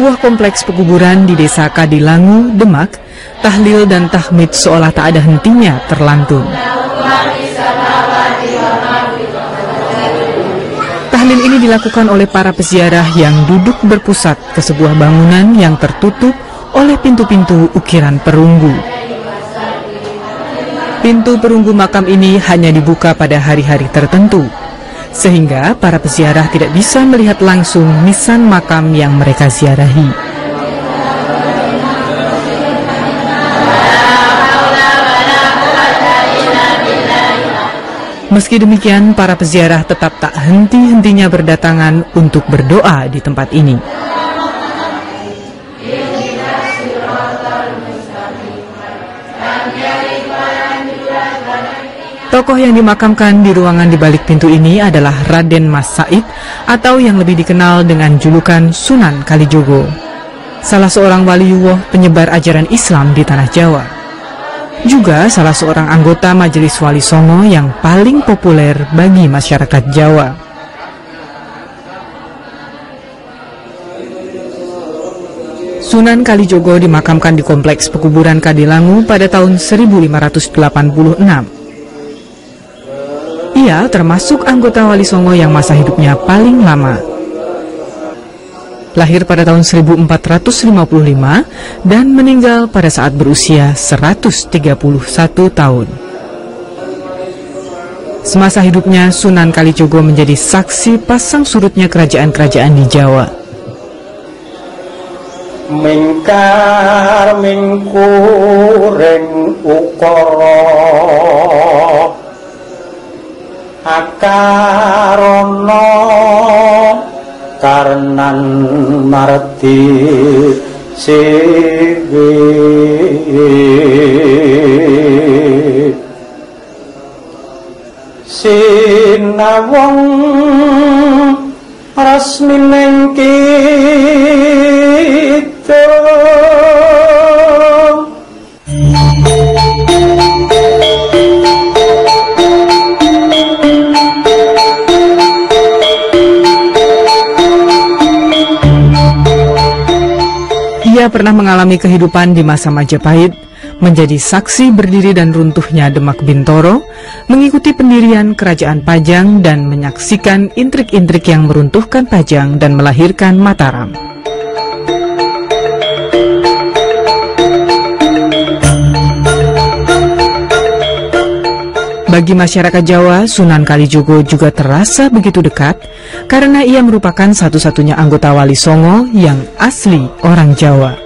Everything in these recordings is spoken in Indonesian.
sebuah kompleks pekuburan di Desa Kadilangu, Demak, tahlil dan tahmid seolah tak ada hentinya terlantun. Tahlil ini dilakukan oleh para peziarah yang duduk berpusat ke sebuah bangunan yang tertutup oleh pintu-pintu ukiran perunggu. Pintu perunggu makam ini hanya dibuka pada hari-hari tertentu, sehingga para peziarah tidak bisa melihat langsung nisan makam yang mereka ziarahi. Meski demikian, para peziarah tetap tak henti-hentinya berdatangan untuk berdoa di tempat ini. Tokoh yang dimakamkan di ruangan di balik pintu ini adalah Raden Mas Said atau yang lebih dikenal dengan julukan Sunan Kalijogo, salah seorang waliullah penyebar ajaran Islam di tanah Jawa. Juga salah seorang anggota Majelis Wali Songo yang paling populer bagi masyarakat Jawa. Sunan Kalijogo dimakamkan di Kompleks Pekuburan Kadilangu pada tahun 1586. Ia termasuk anggota Wali Songo yang masa hidupnya paling lama. Lahir pada tahun 1455 dan meninggal pada saat berusia 131 tahun. Semasa hidupnya, Sunan Kalijogo menjadi saksi pasang surutnya kerajaan-kerajaan di Jawa. Mingkar mingkuring ukara akarono karnan marti siwi sinawang rasmineng kita. Ia pernah mengalami kehidupan di masa Majapahit, menjadi saksi berdiri dan runtuhnya Demak Bintoro, mengikuti pendirian Kerajaan Pajang dan menyaksikan intrik-intrik yang meruntuhkan Pajang dan melahirkan Mataram. Bagi masyarakat Jawa, Sunan Kalijogo juga terasa begitu dekat karena ia merupakan satu-satunya anggota Wali Songo yang asli orang Jawa.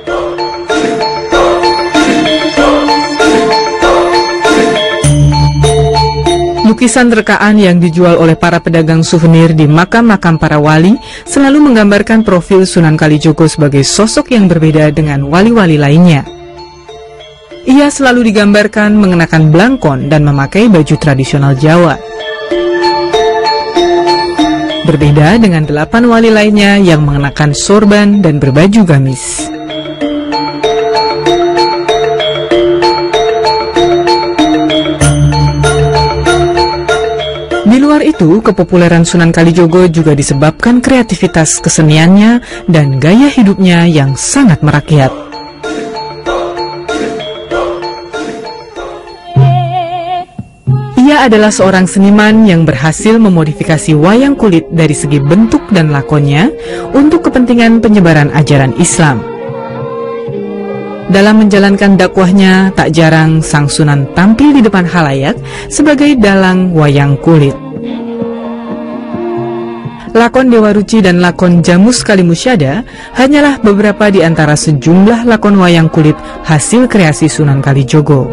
Lukisan rekaan yang dijual oleh para pedagang souvenir di makam-makam para wali selalu menggambarkan profil Sunan Kalijogo sebagai sosok yang berbeda dengan wali-wali lainnya. Ia selalu digambarkan mengenakan blangkon dan memakai baju tradisional Jawa. Berbeda dengan 8 wali lainnya yang mengenakan sorban dan berbaju gamis. Di luar itu, kepopuleran Sunan Kalijogo juga disebabkan kreativitas keseniannya dan gaya hidupnya yang sangat merakyat. Ia adalah seorang seniman yang berhasil memodifikasi wayang kulit dari segi bentuk dan lakonnya untuk kepentingan penyebaran ajaran Islam. Dalam menjalankan dakwahnya, tak jarang Sang Sunan tampil di depan halayak sebagai dalang wayang kulit. Lakon Dewa Ruci dan lakon Jamus Kalimusyada hanyalah beberapa di antara sejumlah lakon wayang kulit hasil kreasi Sunan Kalijogo.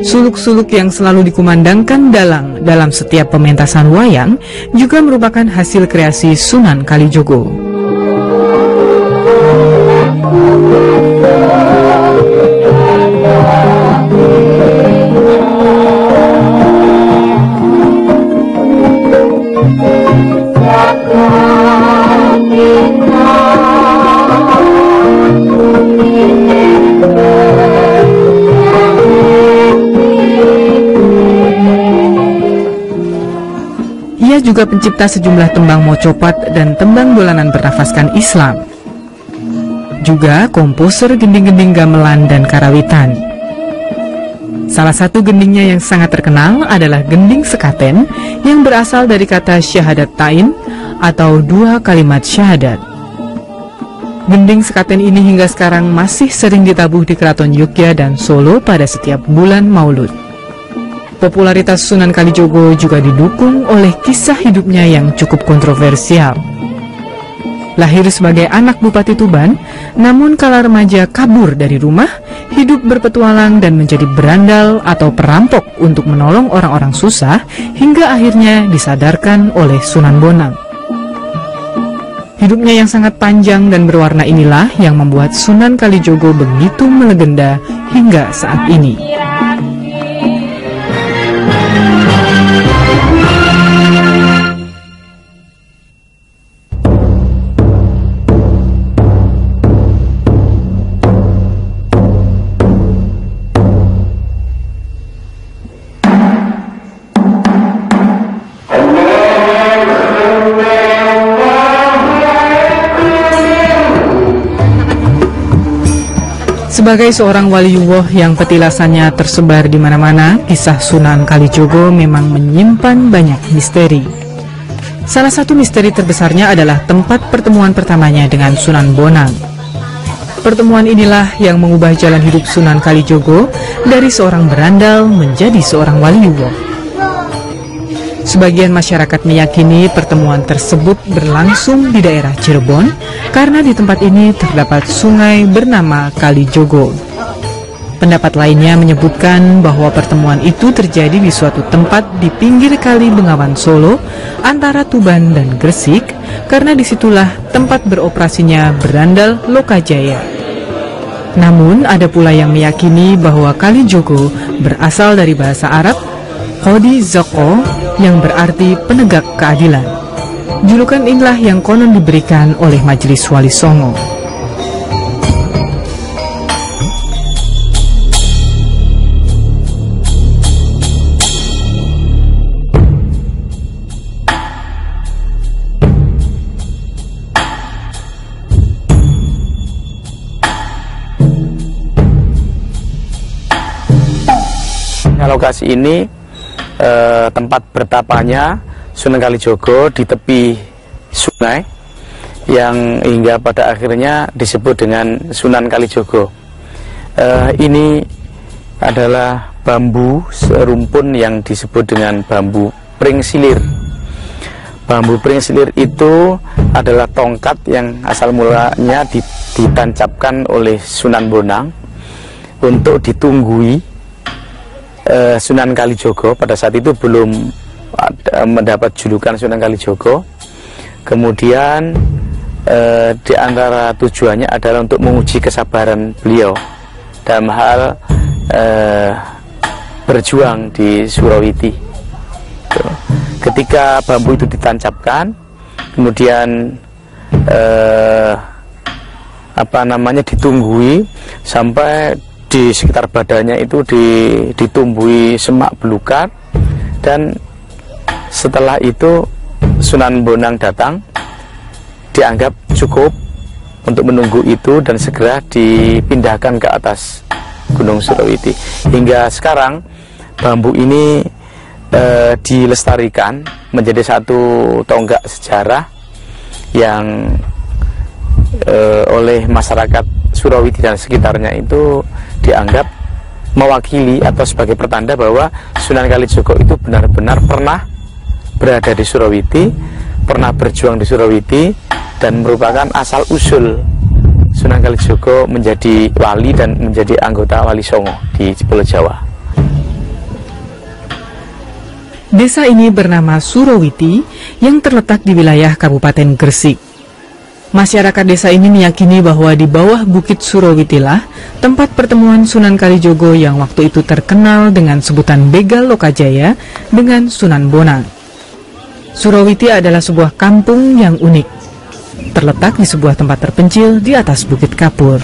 Suluk-suluk yang selalu dikumandangkan dalang dalam setiap pementasan wayang juga merupakan hasil kreasi Sunan Kalijogo. juga pencipta sejumlah tembang mocopat dan tembang dolanan bernafaskan Islam. Juga komposer gending-gending gamelan dan karawitan. Salah satu gendingnya yang sangat terkenal adalah gending sekaten yang berasal dari kata syahadat tain atau dua kalimat syahadat. Gending sekaten ini hingga sekarang masih sering ditabuh di Keraton Yogya dan Solo pada setiap bulan Maulud. Popularitas Sunan Kalijogo juga didukung oleh kisah hidupnya yang cukup kontroversial. Lahir sebagai anak Bupati Tuban, namun kala remaja kabur dari rumah, hidup berpetualang dan menjadi berandal atau perampok untuk menolong orang-orang susah, hingga akhirnya disadarkan oleh Sunan Bonang. Hidupnya yang sangat panjang dan berwarna inilah yang membuat Sunan Kalijogo begitu melegenda hingga saat ini. Sebagai seorang waliullah yang petilasannya tersebar di mana-mana, kisah Sunan Kalijogo memang menyimpan banyak misteri. Salah satu misteri terbesarnya adalah tempat pertemuan pertamanya dengan Sunan Bonang. Pertemuan inilah yang mengubah jalan hidup Sunan Kalijogo dari seorang berandal menjadi seorang waliullah. Sebagian masyarakat meyakini pertemuan tersebut berlangsung di daerah Cirebon karena di tempat ini terdapat sungai bernama Kalijogo. Pendapat lainnya menyebutkan bahwa pertemuan itu terjadi di suatu tempat di pinggir Kali Bengawan Solo antara Tuban dan Gresik karena disitulah tempat beroperasinya berandal Lokajaya. Namun ada pula yang meyakini bahwa Kalijogo berasal dari bahasa Arab Khodi Zoko yang berarti penegak keadilan. Julukan inilah yang konon diberikan oleh Majelis Wali Songo. Lokasi ini tempat bertapanya Sunan Kalijogo di tepi sungai yang hingga pada akhirnya disebut dengan Sunan Kalijogo. Ini adalah bambu serumpun yang disebut dengan bambu pring silir. Bambu pring silir itu adalah tongkat yang asal mulanya ditancapkan oleh Sunan Bonang untuk ditunggui Sunan Kalijogo. Pada saat itu belum mendapat julukan Sunan Kalijogo. Kemudian di antara tujuannya adalah untuk menguji kesabaran beliau dalam hal berjuang di Surawiti. Ketika bambu itu ditancapkan, kemudian ditunggui sampai di sekitar badannya itu ditumbuhi semak belukar, dan setelah itu Sunan Bonang datang, dianggap cukup untuk menunggu itu dan segera dipindahkan ke atas Gunung Surawiti. Hingga sekarang bambu ini dilestarikan menjadi satu tonggak sejarah yang oleh masyarakat Surawiti dan sekitarnya itu dianggap mewakili atau sebagai pertanda bahwa Sunan Kalijogo itu benar-benar pernah berada di Surawiti, pernah berjuang di Surawiti, dan merupakan asal-usul Sunan Kalijogo menjadi wali dan menjadi anggota Wali Songo di Pulau Jawa. Desa ini bernama Surawiti yang terletak di wilayah Kabupaten Gresik. Masyarakat desa ini meyakini bahwa di bawah Bukit Surawitilah tempat pertemuan Sunan Kalijogo yang waktu itu terkenal dengan sebutan Begal Lokajaya dengan Sunan Bonang. Surawiti adalah sebuah kampung yang unik, terletak di sebuah tempat terpencil di atas Bukit Kapur.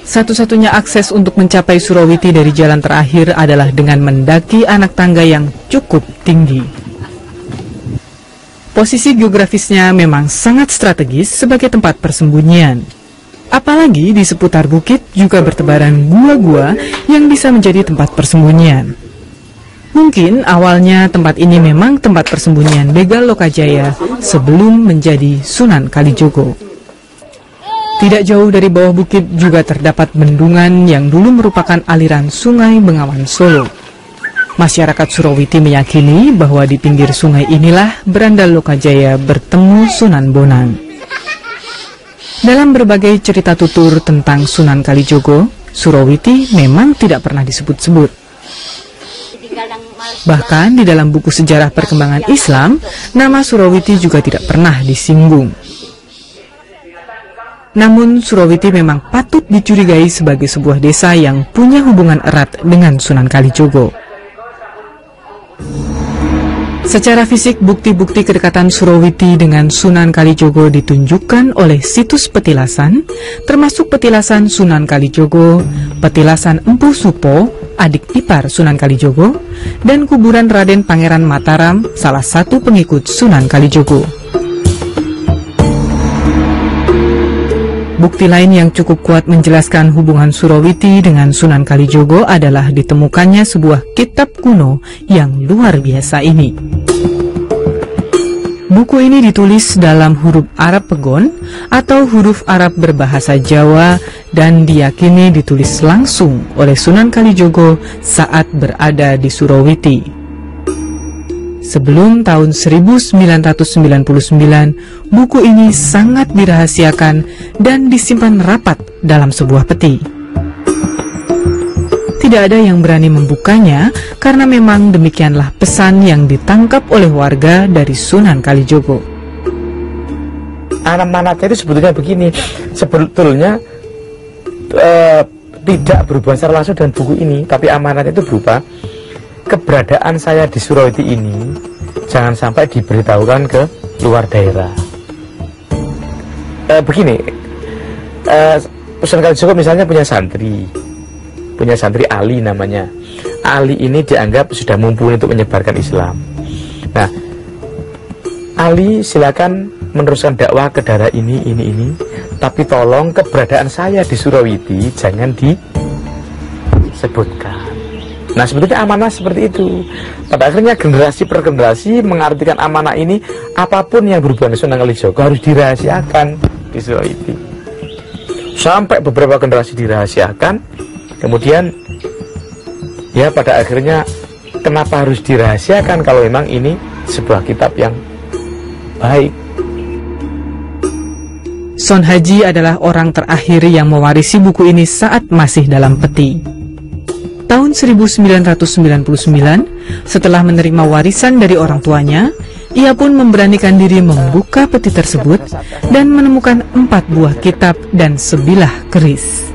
Satu-satunya akses untuk mencapai Surawiti dari jalan terakhir adalah dengan mendaki anak tangga yang cukup tinggi. Posisi geografisnya memang sangat strategis sebagai tempat persembunyian. Apalagi di seputar bukit juga bertebaran gua-gua yang bisa menjadi tempat persembunyian. Mungkin awalnya tempat ini memang tempat persembunyian begal Lokajaya sebelum menjadi Sunan Kalijogo. Tidak jauh dari bawah bukit juga terdapat bendungan yang dulu merupakan aliran Sungai Bengawan Solo. Masyarakat Surawiti meyakini bahwa di pinggir sungai inilah berandal Lokajaya bertemu Sunan Bonang. Dalam berbagai cerita tutur tentang Sunan Kalijogo, Surawiti memang tidak pernah disebut-sebut. Bahkan di dalam buku sejarah perkembangan Islam, nama Surawiti juga tidak pernah disinggung. Namun Surawiti memang patut dicurigai sebagai sebuah desa yang punya hubungan erat dengan Sunan Kalijogo. Secara fisik, bukti-bukti kedekatan Surawiti dengan Sunan Kalijogo ditunjukkan oleh situs petilasan, termasuk petilasan Sunan Kalijogo, petilasan Empu Supo, adik ipar Sunan Kalijogo, dan kuburan Raden Pangeran Mataram, salah satu pengikut Sunan Kalijogo. Bukti lain yang cukup kuat menjelaskan hubungan Surawiti dengan Sunan Kalijogo adalah ditemukannya sebuah kitab kuno yang luar biasa ini. Buku ini ditulis dalam huruf Arab Pegon atau huruf Arab berbahasa Jawa dan diyakini ditulis langsung oleh Sunan Kalijogo saat berada di Surawiti. Sebelum tahun 1999, buku ini sangat dirahasiakan dan disimpan rapat dalam sebuah peti. Tidak ada yang berani membukanya karena memang demikianlah pesan yang ditangkap oleh warga dari Sunan Kalijogo. Amanatnya itu sebetulnya begini, sebetulnya tidak berhubungan secara langsung dengan buku ini, tapi amanatnya itu berupa keberadaan saya di Surawiti ini jangan sampai diberitahukan ke luar daerah. Begini, Sunan Kalijogo misalnya punya santri Ali namanya. Ali ini dianggap sudah mumpuni untuk menyebarkan Islam. Nah, Ali silakan meneruskan dakwah ke daerah ini, tapi tolong keberadaan saya di Surawiti jangan disebutkan. Nah, sebetulnya amanah seperti itu. Pada akhirnya generasi per generasi mengartikan amanah ini, apapun yang berhubungan dengan Sunan Kalijogo harus dirahasiakan di Surawiti. Sampai beberapa generasi dirahasiakan, kemudian ya pada akhirnya kenapa harus dirahasiakan kalau memang ini sebuah kitab yang baik. Son Haji adalah orang terakhir yang mewarisi buku ini saat masih dalam peti. Tahun 1999, setelah menerima warisan dari orang tuanya, ia pun memberanikan diri membuka peti tersebut dan menemukan 4 buah kitab dan sebilah keris.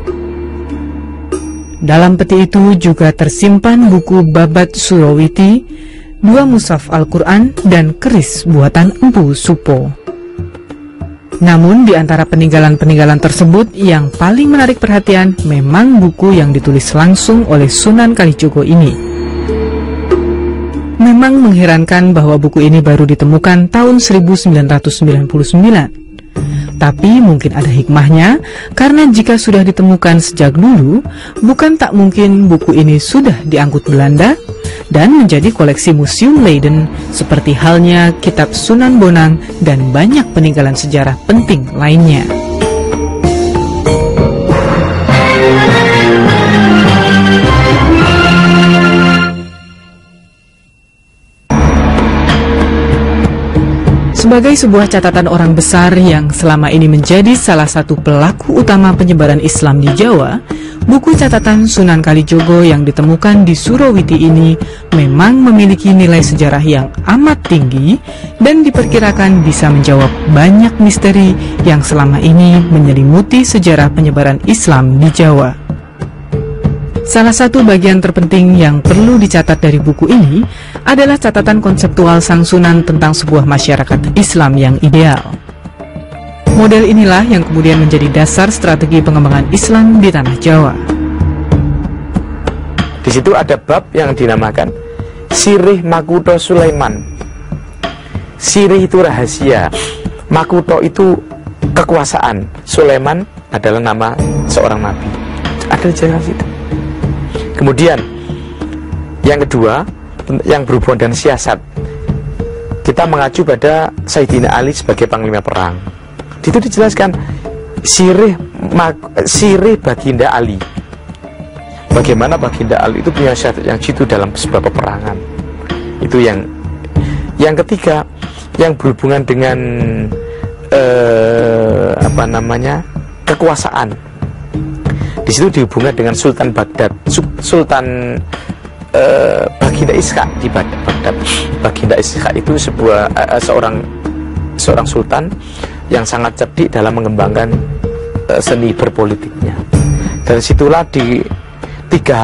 Dalam peti itu juga tersimpan buku Babat Surawiti, 2 mushaf Al-Quran, dan keris buatan Empu Supo. Namun di antara peninggalan-peninggalan tersebut yang paling menarik perhatian memang buku yang ditulis langsung oleh Sunan Kalijogo ini. Memang mengherankan bahwa buku ini baru ditemukan tahun 1999. Tapi mungkin ada hikmahnya, karena jika sudah ditemukan sejak dulu, bukan tak mungkin buku ini sudah diangkut Belanda dan menjadi koleksi Museum Leiden, seperti halnya kitab Sunan Bonang dan banyak peninggalan sejarah penting lainnya. Sebagai sebuah catatan orang besar yang selama ini menjadi salah satu pelaku utama penyebaran Islam di Jawa, buku catatan Sunan Kalijogo yang ditemukan di Surawiti ini memang memiliki nilai sejarah yang amat tinggi dan diperkirakan bisa menjawab banyak misteri yang selama ini menyelimuti sejarah penyebaran Islam di Jawa. Salah satu bagian terpenting yang perlu dicatat dari buku ini adalah catatan konseptual Sang Sunan tentang sebuah masyarakat Islam yang ideal. Model inilah yang kemudian menjadi dasar strategi pengembangan Islam di tanah Jawa. Di situ ada bab yang dinamakan Sirih Makutha Sulaiman. Sirih itu rahasia, Makuto itu kekuasaan, Sulaiman adalah nama seorang nabi. Ada jelas itu. Kemudian yang kedua, yang berhubungan dengan siasat, kita mengacu pada Sayyidina Ali sebagai panglima perang. Itu dijelaskan sirih Baginda Ali. Bagaimana Baginda Ali itu punya siasat yang jitu dalam sebuah peperangan. Itu yang ketiga, yang berhubungan dengan kekuasaan. Di situ dihubungkan dengan Sultan Baghdad, Sultan Baginda Ishaq di Baghdad. Baginda Ishaq itu seorang sultan yang sangat cerdik dalam mengembangkan seni berpolitiknya. Dari situlah di tiga